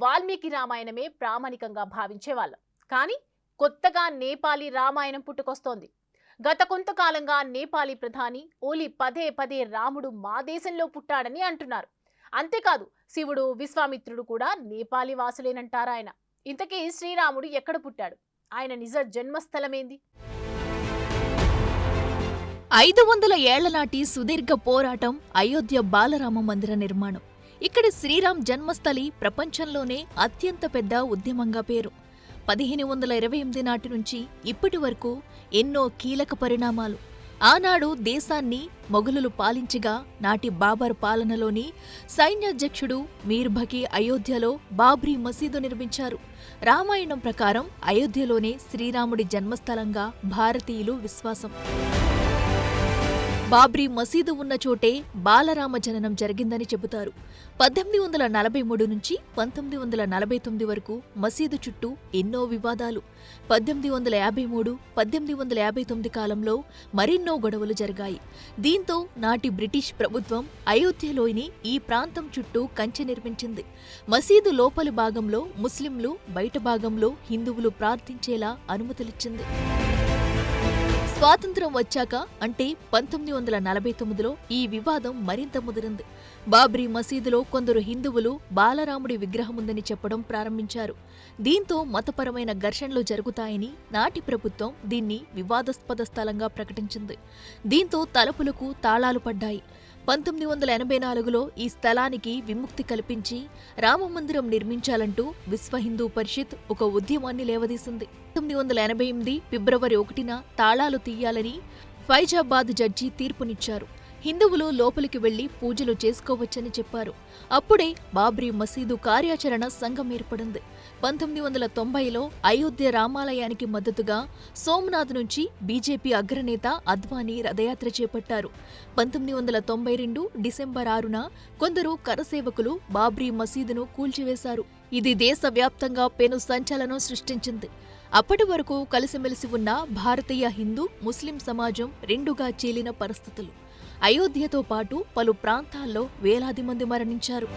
వాల్మీకి రామాయణమే ప్రామాణికంగా భావించేవాళ్ళం. కానీ కొత్తగా నేపాలీ రామాయణం పుట్టుకొస్తోంది. గత కొంతకాలంగా నేపాలీ ప్రధాని ఓలీ పదే పదే రాముడు మా దేశంలో పుట్టాడని అంటున్నారు. అంతేకాదు, శివుడు, విశ్వామిత్రుడు కూడా నేపాలీ వాసులేనంటారాయన. ఇంతకీ శ్రీరాముడు ఎక్కడ పుట్టాడు? ఆయన నిజ జన్మస్థలమేంది? 500 ఏళ్ల నాటి సుదీర్ఘ పోరాటం అయోధ్య బాలరామ మందిర నిర్మాణం. ఇక్కడి శ్రీరామ్ జన్మస్థలి ప్రపంచంలోనే అత్యంత పెద్ద ఉద్యమంగా పేరు. 1528 నాటి నుంచి ఇప్పటి వరకు ఎన్నో కీలక పరిణామాలు. ఆనాడు దేశాన్ని మొఘలులు పాలించగా నాటి బాబర్ పాలనలోని సైన్యాధ్యక్షుడు మీర్ బకి అయోధ్యలో బాబ్రీ మసీదు నిర్మించారు. రామాయణం ప్రకారం అయోధ్యలోనే శ్రీరాముడి జన్మస్థలంగా భారతీయులు విశ్వాసం. బాబ్రీ మసీదు ఉన్న చోటే బాలరామ జననం జరిగిందని చెబుతారు. 1843 నుంచి 1949 వరకు మసీదు చుట్టూ ఎన్నో వివాదాలు. 1853, 1859 కాలంలో మరెన్నో గొడవలు జరిగాయి. దీంతో నాటి బ్రిటిష్ ప్రభుత్వం అయోధ్యలోని ఈ ప్రాంతం చుట్టూ కంచె నిర్మించింది. మసీదు లోపలి భాగంలో ముస్లింలు, బయట భాగంలో హిందువులు ప్రార్థించేలా అనుమతులిచ్చింది. స్వాతంత్ర్యం వచ్చాక అంటే 1949లో ఈ వివాదం మరింత ముదిరింది. బాబ్రీ మసీదులో కొందరు హిందువులు బాలరాముడి విగ్రహముందని చెప్పడం ప్రారంభించారు. దీంతో మతపరమైన ఘర్షణలు జరుగుతాయని నాటి ప్రభుత్వం దీన్ని వివాదాస్పద స్థలంగా ప్రకటించింది. దీంతో తలుపులకు తాళాలు పడ్డాయి. 1984లో ఈ స్థలానికి విముక్తి కల్పించి రామమందిరం నిర్మించాలంటూ విశ్వ హిందూ పరిషత్ ఒక ఉద్యమాన్ని లేవదీసింది. 1988 ఫిబ్రవరి 1న తాళాలు తీయాలని ఫైజాబాద్ జడ్జి తీర్పునిచ్చారు. హిందువులు లోపలికి వెళ్లి పూజలు చేసుకోవచ్చని చెప్పారు. అప్పుడే బాబ్రీ మసీదు కార్యాచరణ సంఘం ఏర్పడింది. 1990లో అయోధ్య రామాలయానికి మద్దతుగా సోమనాథ్ నుంచి బీజేపీ అగ్రనేత అద్వానీ రథయాత్ర చేపట్టారు. 1992 డిసెంబర్ 6న కొందరు కరసేవకులు బాబ్రీ మసీదును కూల్చివేశారు. ఇది దేశవ్యాప్తంగా పెను సంచలనం సృష్టించింది. అప్పటి వరకు కలిసిమెలిసి ఉన్న భారతీయ హిందూ, ముస్లిం సమాజం రెండుగా చీలిన పరిస్థితులు. అయోధ్యతో పాటు పలు ప్రాంతాల్లో వేలాది మంది మరణించారు.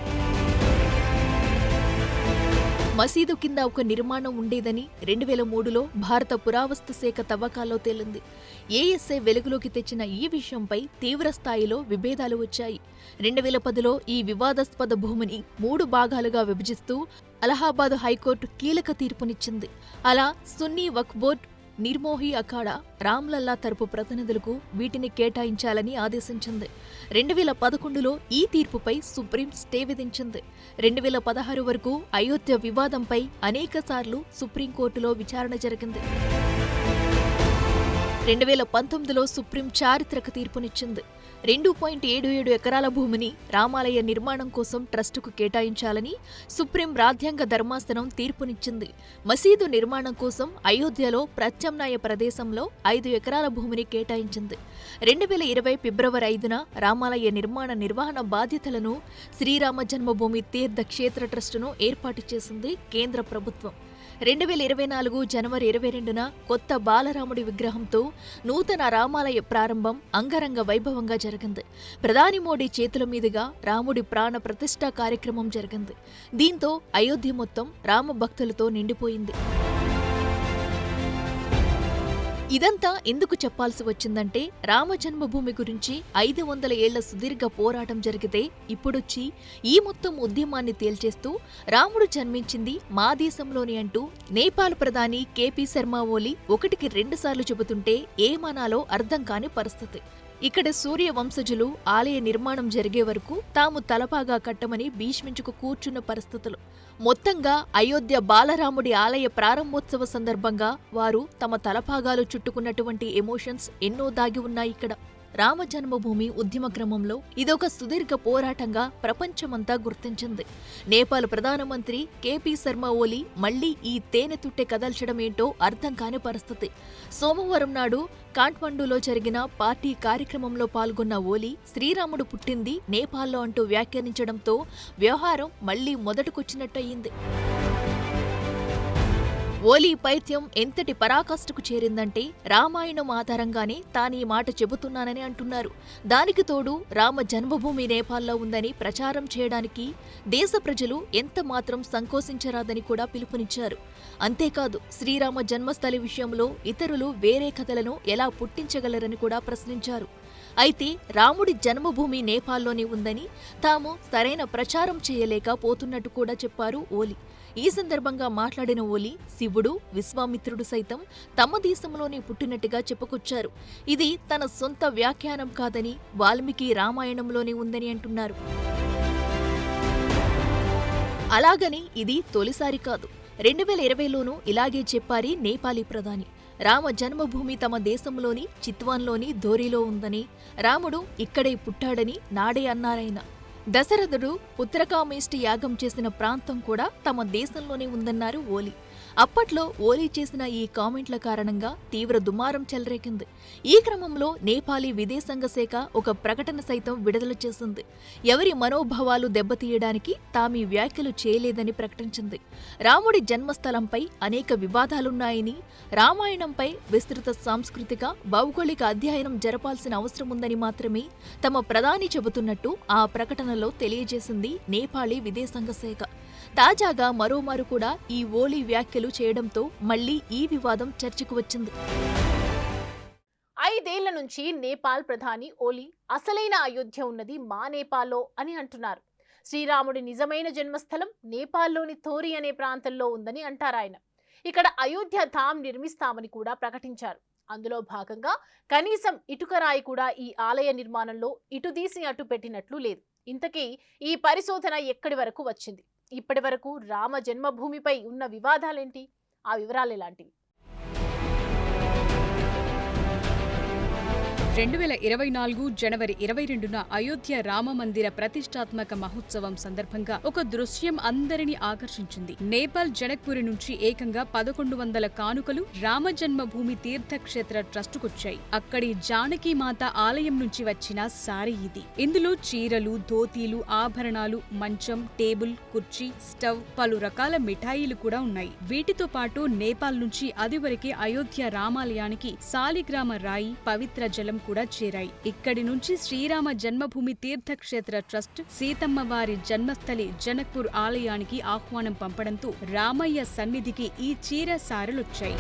మసీదు కింద ఒక నిర్మాణం ఉండేదని 2003లో భారత పురావస్తు శాఖ తవ్వకాల్లో తేలింది. ఏఎస్ఐ వెలుగులోకి తెచ్చిన ఈ విషయంపై తీవ్ర స్థాయిలో విభేదాలు వచ్చాయి. 2010లో ఈ వివాదాస్పద భూమిని 3 భాగాలుగా విభజిస్తూ అలహాబాద్ హైకోర్టు కీలక తీర్పునిచ్చింది. అలా సున్నీ వక్ఫ్ బోర్డ్, నిర్మోహి అఖాడా, రామ్లల్లా తరపు ప్రతినిధులకు వీటిని కేటాయించాలని ఆదేశించింది. 2011లో ఈ తీర్పుపై సుప్రీం స్టే విధించింది. 2016 వరకు అయోధ్య వివాదంపై అనేకసార్లు సుప్రీంకోర్టులో విచారణ జరిగింది. 2019లో సుప్రీం చారిత్రక తీర్పునిచ్చింది. 2.77 ఎకరాల భూమిని రామాలయ నిర్మాణం కోసం ట్రస్టుకు కేటాయించాలని సుప్రీం రాజ్యాంగ ధర్మాసనం తీర్పునిచ్చింది. మసీదు నిర్మాణం కోసం అయోధ్యలో ప్రత్యామ్నాయ ప్రదేశంలో 5 ఎకరాల భూమిని కేటాయించింది. 2020 ఫిబ్రవరి 5న రామాలయ నిర్మాణ నిర్వహణ బాధ్యతలను శ్రీరామ జన్మభూమి తీర్థ క్షేత్ర ట్రస్టును ఏర్పాటు చేసింది కేంద్ర ప్రభుత్వం. 2024 జనవరి 22న కొత్త బాలరాముడి విగ్రహంతో నూతన రామాలయ ప్రారంభం అంగరంగ వైభవంగా జరిగింది. ప్రధాని మోడీ చేతుల మీదుగా రాముడి ప్రాణ ప్రతిష్ఠా కార్యక్రమం జరిగింది. దీంతో అయోధ్య మొత్తం రామ భక్తులతో నిండిపోయింది. ఇదంతా ఎందుకు చెప్పాల్సి వచ్చిందంటే, రామ జన్మభూమి గురించి 500 ఏళ్ల సుదీర్ఘ పోరాటం జరిగితే ఇప్పుడొచ్చి ఈ మొత్తం ఉద్యమాన్ని తేల్చేస్తూ రాముడు జన్మించింది మా దేశంలోని అంటూ నేపాల్ ప్రధాని కేపీ శర్మ ఓలీ 1కి 2 సార్లు చెబుతుంటే ఏమనాలో అర్థం కాని పరిస్థితి. ఇక్కడ సూర్య వంశజులు ఆలయ నిర్మాణం జరిగే వరకు తాము తలపాగా కట్టమని భీష్మించుకు కూర్చున్న పరిస్థితులు. మొత్తంగా అయోధ్య బాలరాముడి ఆలయ ప్రారంభోత్సవ సందర్భంగా వారు తమ తలపాగాలు చుట్టుకున్నటువంటి ఎమోషన్స్ ఎన్నో దాగి ఉన్నాయి ఇక్కడ. రామ జన్మభూమి ఉద్యమ క్రమంలో ఇదొక సుదీర్ఘ పోరాటంగా ప్రపంచమంతా గుర్తించింది. నేపాల్ ప్రధానమంత్రి కేపీ శర్మ ఓలీ మళ్లీ ఈ తేనె తుట్టె కదల్చడమేంటో అర్థం కాని పరిస్థితి. సోమవారం నాడు కాఠ్మండూలో జరిగిన పార్టీ కార్యక్రమంలో పాల్గొన్న ఓలీ శ్రీరాముడు పుట్టింది నేపాల్లో అంటూ వ్యాఖ్యానించడంతో వ్యవహారం మళ్లీ మొదటకొచ్చినట్టయింది. ఓలీ పైత్యం ఎంతటి పరాకాష్ఠకు చేరిందంటే రామాయణం ఆధారంగానే తానీ మాట చెబుతున్నానని అంటున్నారు. దానికి తోడు రామ జన్మభూమి నేపాల్లో ఉందని ప్రచారం చేయడానికి దేశ ప్రజలు ఎంత మాత్రం సంకోచించరాదని కూడా పిలుపునిచ్చారు. అంతేకాదు శ్రీరామ జన్మస్థలి విషయంలో ఇతరులు వేరే కథలను ఎలా పుట్టించగలరని కూడా ప్రశ్నించారు. అయితే రాముడి జన్మభూమి నేపాల్లోనే ఉందని తాము సరైన ప్రచారం చేయలేకపోతున్నట్టు కూడా చెప్పారు ఓలీ. ఈ సందర్భంగా మాట్లాడిన ఓలీ శివుడు, విశ్వామిత్రుడు సైతం తమ దేశంలోనే పుట్టినట్టుగా చెప్పుకొచ్చారు. ఇది తన సొంత వ్యాఖ్యానం కాదని, వాల్మీకి రామాయణంలోనే ఉందని అంటున్నారు. అలాగని ఇది తొలిసారి కాదు. 2020లోనూ ఇలాగే చెప్పారి నేపాలీ ప్రధాని. రామ జన్మభూమి తమ దేశంలోని చిత్వాన్లోని ధోరీలో ఉందని, రాముడు ఇక్కడే పుట్టాడని నాడే అన్నారాయన. దశరథుడు పుత్రకామేష్టి యాగం చేసిన ప్రాంతం కూడా తమ దేశంలోనే ఉందన్నారు ఓలీ. అప్పట్లో ఓలీ చేసిన ఈ కామెంట్ల కారణంగా తీవ్ర దుమారం చెలరేగింది. ఈ క్రమంలో నేపాలీ విదేశాంగ శాఖ ఒక ప్రకటన సైతం విడుదల చేసింది. ఎవరి మనోభావాలు దెబ్బతీయడానికి తామీ వ్యాఖ్యలు చేయలేదని ప్రకటించింది. రాముడి జన్మస్థలంపై అనేక వివాదాలున్నాయని, రామాయణంపై విస్తృత సాంస్కృతిక, భౌగోళిక అధ్యయనం జరపాల్సిన అవసరముందని మాత్రమే తమ ప్రధాని చెబుతున్నట్టు ఆ ప్రకటనలో తెలియజేసింది నేపాలీ విదేశాంగ శాఖ. తాజాగా మరోమారు కూడా ఈ ఓలీ వ్యాఖ్యలు చేయడంతో మళ్లీ ఈ వివాదం చర్చకు వచ్చింది. 5 ఏళ్ల నుంచి నేపాల్ ప్రధాని ఓలీ అసలైన అయోధ్య ఉన్నది మా నేపాల్లో అని అంటున్నారు. శ్రీరాముడి నిజమైన జన్మస్థలం నేపాల్లోని థోరీ అనే ప్రాంతంలో ఉందని అంటారాయన. ఇక్కడ అయోధ్య ధామ్ నిర్మిస్తామని కూడా ప్రకటించారు. అందులో భాగంగా కనీసం ఇటుకరాయి కూడా ఈ ఆలయ నిర్మాణంలో ఇటుదీసి అటు పెట్టినట్లు లేదు. ఇంతకీ ఈ పరిశోధన ఎక్కడి వరకు వచ్చింది? ఇప్పటి వరకు రామ జన్మభూమిపై ఉన్న వివాదాలేంటి? ఆ వివరాలు ఎలాంటివి? 2024 జనవరి 22న అయోధ్య రామ మందిర ప్రతిష్టాత్మక మహోత్సవం సందర్భంగా ఒక దృశ్యం అందరినీ ఆకర్షించింది. నేపాల్ జనక్పురి నుంచి ఏకంగా 1100 కానుకలు రామ జన్మభూమి తీర్థక్షేత్ర ట్రస్టుకొచ్చాయి. అక్కడి జానకీమాత ఆలయం నుంచి వచ్చిన సారీ ఇది. ఇందులో చీరలు, ధోతీలు, ఆభరణాలు, మంచం, టేబుల్, కుర్చీ, స్టవ్, పలు రకాల మిఠాయిలు కూడా ఉన్నాయి. వీటితో పాటు నేపాల్ నుంచి అదివరకే అయోధ్య రామాలయానికి సాలిగ్రామ రాయి, పవిత్ర జలం కూడా చేరాయి. ఇక్కడి నుంచి శ్రీరామ జన్మభూమి తీర్థక్షేత్ర ట్రస్ట్ సీతమ్మ వారి జన్మస్థలి జనక్పూర్ ఆలయానికి ఆహ్వానం పంపడంతో రామయ్య సన్నిధికి ఈ చీర సారెలొచ్చాయి.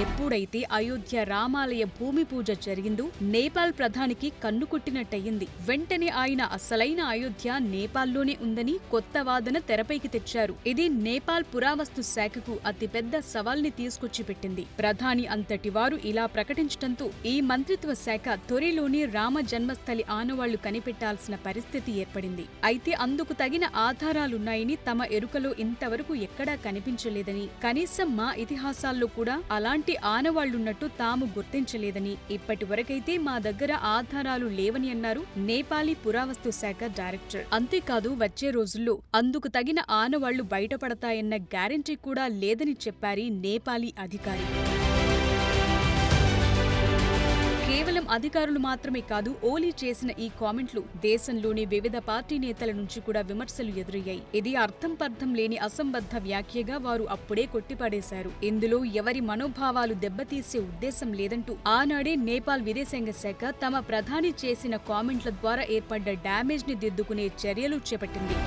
ఎప్పుడైతే అయోధ్య రామాలయ భూమి పూజ జరిగిందో నేపాల్ ప్రధానికి కన్నుకొట్టినట్టయింది. వెంటనే ఆయన అసలైన అయోధ్య నేపాల్లోనే ఉందని కొత్త వాదన తెరపైకి తెచ్చారు. ఇది నేపాల్ పురావస్తు శాఖకు అతిపెద్ద సవాల్ని తీసుకొచ్చి పెట్టింది. ప్రధాని అంతటి వారు ఇలా ప్రకటించడంతో ఈ మంత్రిత్వ శాఖ త్వరలోనే రామ జన్మస్థలి ఆనవాళ్లు కనిపెట్టాల్సిన పరిస్థితి ఏర్పడింది. అయితే అందుకు తగిన ఆధారాలున్నాయని తమ ఎరుకలో ఇంతవరకు ఎక్కడా కనిపించలేదని, కనీసం మా ఇతిహాసాల్లో కూడా అలాంటి ఆనవాళ్లున్నట్టు తాము గుర్తించలేదని, ఇప్పటి వరకైతే మా దగ్గర ఆధారాలు లేవని అన్నారు నేపాలీ పురావస్తు శాఖ డైరెక్టర్. అంతేకాదు వచ్చే రోజుల్లో అందుకు తగిన ఆనవాళ్లు బయటపడతాయన్న గ్యారెంటీ కూడా లేదని చెప్పారు నేపాలీ అధికారి. కేవలం అధికారులు మాత్రమే కాదు, ఓలీ చేసిన ఈ కామెంట్లు దేశంలోని వివిధ పార్టీ నేతల నుంచి కూడా విమర్శలు ఎదురయ్యాయి. ఇది అర్థం పర్థం లేని అసంబద్ధ వ్యాఖ్యగా వారు అప్పుడే కొట్టిపడేశారు. ఇందులో ఎవరి మనోభావాలు దెబ్బతీసే ఉద్దేశం లేదంటూ ఆనాడే నేపాల్ విదేశాంగ శాఖ తమ ప్రధాని చేసిన కామెంట్ల ద్వారా ఏర్పడ్డ డ్యామేజ్ ని దిద్దుకునే చర్యలు చేపట్టింది.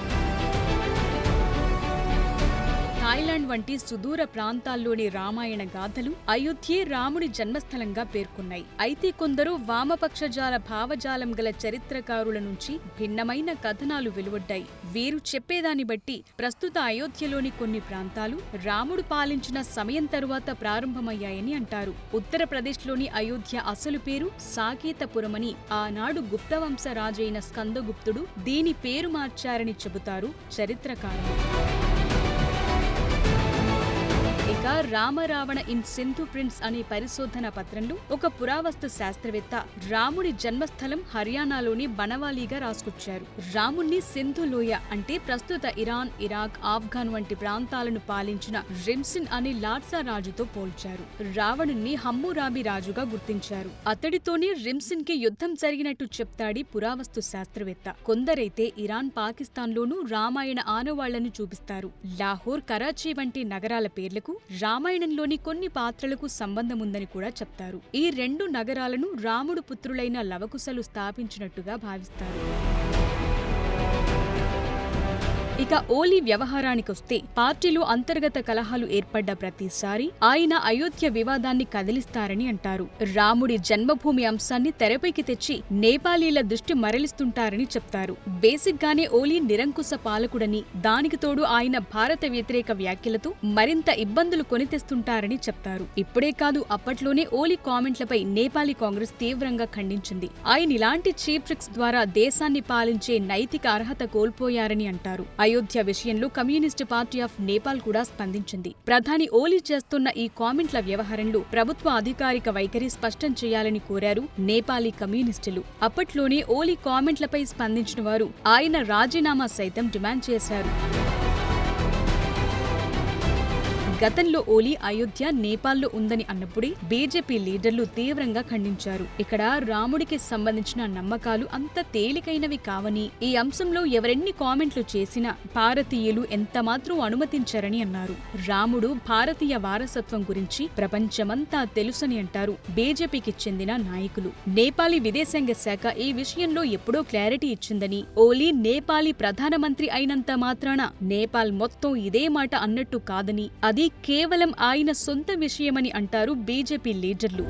థాయిలాండ్ వంటి సుదూర ప్రాంతాల్లోని రామాయణ గాథలు అయోధ్యే రాముడి జన్మస్థలంగా పేర్కొన్నాయి. అయితే కొందరు వామపక్షజాల భావజాలం గల చరిత్రకారుల నుంచి భిన్నమైన కథనాలు వెలువడ్డాయి. వీరు చెప్పేదాన్ని బట్టి ప్రస్తుత అయోధ్యలోని కొన్ని ప్రాంతాలు రాముడు పాలించిన సమయం తరువాత ప్రారంభమయ్యాయని అంటారు. ఉత్తరప్రదేశ్లోని అయోధ్య అసలు పేరు సాకేతపురమని ఆనాడు గుప్తవంశ రాజైన స్కందగుప్తుడు దీని పేరు మార్చారని చెబుతారు చరిత్రకారులు. ఇక రామరావణ ఇన్ సింధు ప్రింట్స్ అనే పరిశోధన పత్రంలో ఒక పురావస్తు శాస్త్రవేత్త రాముడి జన్మస్థలం హర్యానాలోని బనవాలీగా రాసుకొచ్చారు. రాముణ్ణి సింధు లోయ అంటే ప్రస్తుత ఇరాన్, ఇరాక్, ఆఫ్ఘాన్ వంటి ప్రాంతాలను పాలించిన రిమ్సిన్ అనే లాట్సా రాజుతో పోల్చారు. రావణుణ్ణి హమ్మురాబి రాజుగా గుర్తించారు. అతడితోనే రిమ్సిన్ కి యుద్ధం జరిగినట్టు చెప్తాడి పురావస్తు శాస్త్రవేత్త. కొందరైతే ఇరాన్, పాకిస్తాన్లోనూ రామాయణ ఆనవాళ్లను చూపిస్తారు. లాహోర్, కరాచీ వంటి నగరాల పేర్లకు రామాయణంలోని కొన్ని పాత్రలకు సంబంధముందని కూడా చెప్తారు. ఈ రెండు నగరాలను రాముడు పుత్రులైన లవకుశలు స్థాపించినట్టుగా భావిస్తారు. ఇక ఓలీ వ్యవహారానికొస్తే పార్టీలో అంతర్గత కలహాలు ఏర్పడ్డ ప్రతిసారి ఆయన అయోధ్య వివాదాన్ని కదిలిస్తారని అంటారు. రాముడి జన్మభూమి అంశాన్ని తెరపైకి తెచ్చి నేపాలీల దృష్టి మరలిస్తుంటారని చెప్తారు. బేసిక్ గానే ఓలీ నిరంకుశ పాలకుడని, దానికి తోడు ఆయన భారత వ్యతిరేక వ్యాఖ్యలతో మరింత ఇబ్బందులు కొని తెస్తుంటారని చెప్తారు. ఇప్పుడే కాదు, అప్పట్లోనే ఓలీ కామెంట్లపై నేపాలీ కాంగ్రెస్ తీవ్రంగా ఖండించింది. ఆయన ఇలాంటి చీప్ ట్రిక్స్ ద్వారా దేశాన్ని పాలించే నైతిక అర్హత కోల్పోయారని అంటారు. అయోధ్య విషయంలో కమ్యూనిస్టు పార్టీ ఆఫ్ నేపాల్ కూడా స్పందించింది. ప్రధాని ఓలీ చేస్తున్న ఈ కామెంట్ల వ్యవహారంలో ప్రభుత్వ అధికారిక వైఖరి స్పష్టం చేయాలని కోరారు నేపాలీ కమ్యూనిస్టులు. అప్పట్లోనే ఓలీ కామెంట్లపై స్పందించిన వారు ఆయన రాజీనామా సైతం డిమాండ్ చేశారు. గతంలో ఓలీ అయోధ్య నేపాల్లో ఉందని అన్నప్పుడే బీజేపీ లీడర్లు తీవ్రంగా ఖండించారు. ఇక్కడ రాముడికి సంబంధించిన నమ్మకాలు అంత తేలికైనవి కావని, ఈ అంశంలో ఎవరెన్ని కామెంట్లు చేసినా భారతీయులు ఎంతమాత్రం అనుమతించరని అన్నారు. రాముడు భారతీయ వారసత్వం గురించి ప్రపంచమంతా తెలుసని అంటారు బీజేపీకి చెందిన నాయకులు. నేపాలీ విదేశాంగ శాఖ ఈ విషయంలో ఎప్పుడో క్లారిటీ ఇచ్చిందని, ఓలీ నేపాలీ ప్రధానమంత్రి అయినంత మాత్రాన నేపాల్ మొత్తం ఇదే మాట అన్నట్టు కాదని, అది కేవలం ఆయన సొంత విషయమని అంటారు బీజేపీ లీడర్లు.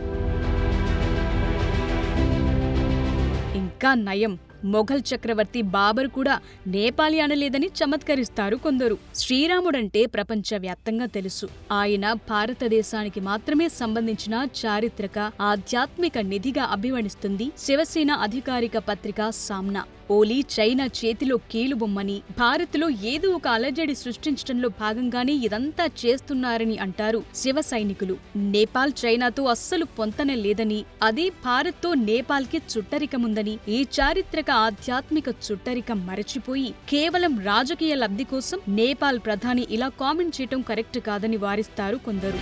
ఇంకా నయం, మొఘల్ చక్రవర్తి బాబర్ కూడా నేపాలీ అనలేదని చమత్కరిస్తారు కొందరు. శ్రీరాముడంటే ప్రపంచవ్యాప్తంగా తెలుసు. ఆయన భారతదేశానికి మాత్రమే సంబంధించిన చారిత్రక, ఆధ్యాత్మిక నిధిగా అభివర్ణిస్తుంది శివసేన అధికారిక పత్రిక సామ్నా. ఓలీ చైనా చేతిలో కీలుబొమ్మని, భారత్లో ఏదో ఒక అలజడి సృష్టించడంలో భాగంగానే ఇదంతా చేస్తున్నారని అంటారు శివ సైనికులు. నేపాల్ చైనాతో అస్సలు పొంతన లేదని, అది భారత్తో నేపాల్కి చుట్టరికముందని, ఈ చారిత్రక ఆధ్యాత్మిక చుట్టరికం మరచిపోయి కేవలం రాజకీయ లబ్ధి కోసం నేపాల్ ప్రధాని ఇలా కామెంట్ చేయటం కరెక్ట్ కాదని వారిస్తారు కొందరు.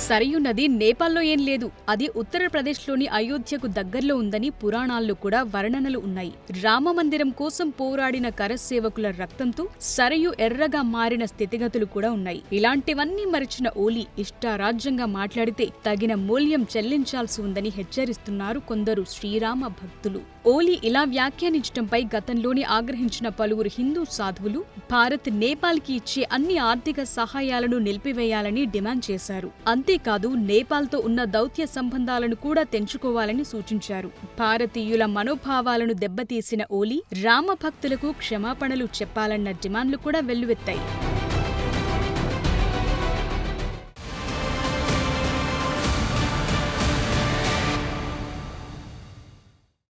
సరయూ నది నేపాల్లో ఏం లేదు, అది ఉత్తరప్రదేశ్లోని అయోధ్యకు దగ్గర్లో ఉందని పురాణాల్లో కూడా వర్ణనలు ఉన్నాయి. రామమందిరం కోసం పోరాడిన కరసేవకుల రక్తంతో సరయూ ఎర్రగా మారిన స్థితిగతులు కూడా ఉన్నాయి. ఇలాంటివన్నీ మరిచిన ఓలీ ఇష్టారాజ్యంగా మాట్లాడితే తగిన మూల్యం చెల్లించాల్సి ఉందని హెచ్చరిస్తున్నారు కొందరు శ్రీరామ భక్తులు. ఓలీ ఇలా వ్యాఖ్యానించడంపై గతంలోనే ఆగ్రహించిన పలువురు హిందూ సాధువులు భారత్ నేపాల్కి ఇచ్చే అన్ని ఆర్థిక సహాయాలను నిలిపివేయాలని డిమాండ్ చేశారు. అంతేకాదు, నేపాల్తో ఉన్న దౌత్య సంబంధాలను కూడా తెంచుకోవాలని సూచించారు. భారతీయుల మనోభావాలను దెబ్బతీసిన ఓలీ రామభక్తులకు క్షమాపణలు చెప్పాలన్న డిమాండ్లు కూడా వెల్లువెత్తాయి.